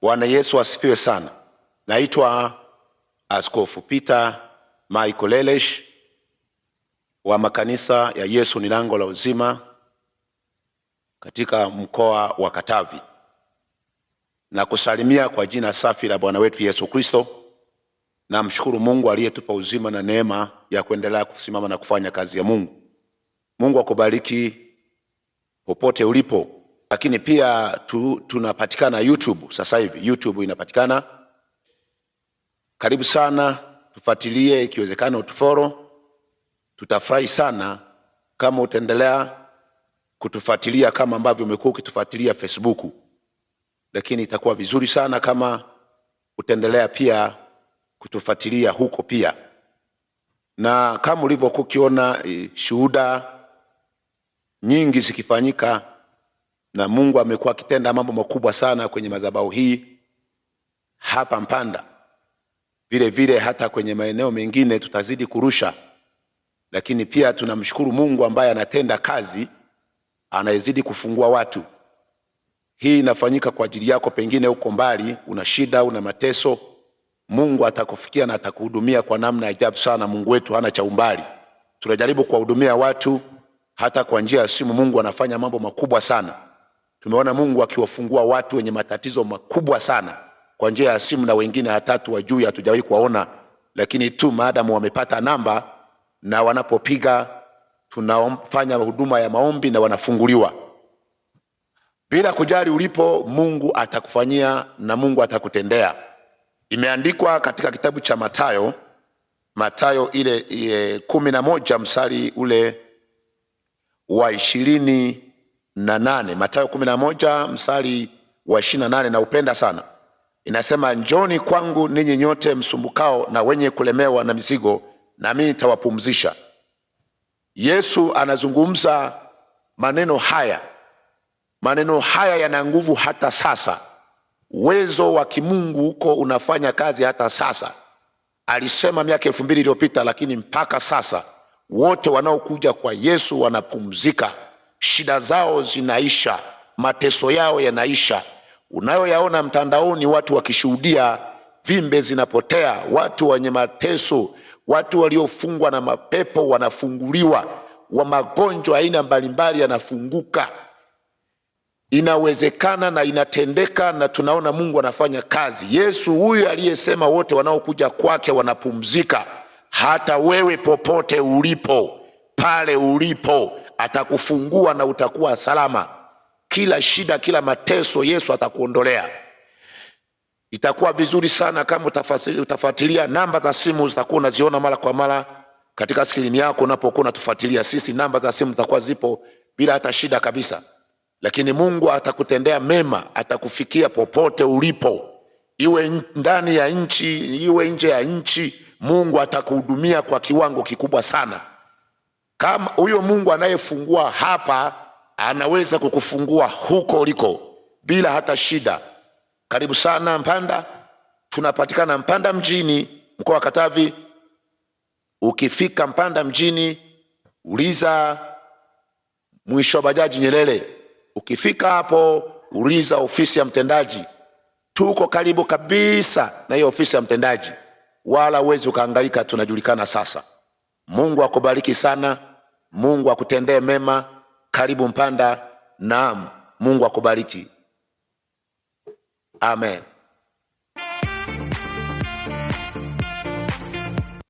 Bwana Yesu asifiwe sana. Naitwa Askofu Peter Michael Lelesh wa makanisa ya Yesu ni Lango la Uzima katika mkoa wa Katavi, na kusalimia kwa jina safi la Bwana wetu Yesu Kristo. Na mshukuru Mungu aliyetupa uzima na neema ya kuendelea kusimama na kufanya kazi ya Mungu. Mungu akubariki popote ulipo. Lakini pia tunapatikana YouTube sasa hivi. YouTube inapatikana. Karibu sana, tufuatilie, ikiwezekana utufollow. Tutafurahi sana kama utaendelea kutufuatilia kama ambavyo umekuwa ukitufuatilia Facebook. Lakini itakuwa vizuri sana kama utaendelea pia kutufuatilia huko pia. Na kama ulivyokuwa ukiona shuhuda nyingi zikifanyika, na Mungu amekuwa akitenda mambo makubwa sana kwenye madhabahu hii hapa Mpanda. Vile vile hata kwenye maeneo mengine tutazidi kurusha. Lakini pia tunamshukuru Mungu ambaye anatenda kazi, anayezidi kufungua watu. Hii inafanyika kwa ajili yako, pengine uko mbali, una shida, una mateso. Mungu atakufikia na atakuhudumia kwa namna ajabu sana. Mungu wetu hana cha umbali. Tunajaribu kuwahudumia watu hata kwa njia ya simu. Mungu anafanya mambo makubwa sana. Tumeona Mungu akiwafungua watu wenye matatizo makubwa sana kwa njia ya simu, na wengine hatatu wa juu hatujawahi kuwaona, lakini tu maadamu wamepata namba na wanapopiga tunafanya huduma ya maombi na wanafunguliwa. Bila kujali ulipo, Mungu atakufanyia na Mungu atakutendea. Imeandikwa katika kitabu cha Mathayo ile 11 mstari ule wa 28. Mathayo 11 mstari wa 28, na upenda sana. Inasema, njoni kwangu ninyi nyote msumbukao na wenye kulemewa na mizigo, na mimi nitawapumzisha. Yesu anazungumza maneno haya. Maneno haya yana nguvu hata sasa. Uwezo wa kimungu huko unafanya kazi hata sasa. Alisema miaka 2000 iliyopita, lakini mpaka sasa wote wanaokuja kwa Yesu wanapumzika. Shida zao zinaisha, mateso yao yanaisha. Unayoyaona mtandaoni watu wakishuhudia, vimbe zinapotea, watu wenye mateso, watu waliofungwa na mapepo wanafunguliwa, wa magonjwa aina mbalimbali yanafunguka. Inawezekana na inatendeka, na tunaona Mungu anafanya kazi. Yesu huyu aliyesema wote wanaokuja kwake wanapumzika, hata wewe popote ulipo, pale ulipo, atakufungua na utakuwa salama. Kila shida, kila mateso Yesu atakuondolea. Itakuwa vizuri sana kama utafuatilia. Namba za simu zitakuwa unaziona mara kwa mara katika skrini yako unapokuwa unatufuatilia sisi. Namba za simu zitakuwa zipo bila hata shida kabisa. Lakini Mungu atakutendea mema, atakufikia popote ulipo, iwe ndani ya nchi, iwe nje ya nchi. Mungu atakuhudumia kwa kiwango kikubwa sana. Kama huyo Mungu anayefungua hapa, anaweza kukufungua huko uliko bila hata shida. Karibu sana Mpanda. Tunapatikana Mpanda mjini, mkoa wa Katavi. Ukifika Mpanda mjini, uliza mwisho wa bajaji Nyerere. Ukifika hapo, uliza ofisi ya mtendaji. Tuko karibu kabisa na hiyo ofisi ya mtendaji, wala uwezi ukahangaika, tunajulikana sasa. Mungu akubariki sana. Mungu akutendee mema. Karibu Mpanda. Naam, Mungu akubariki. Amen.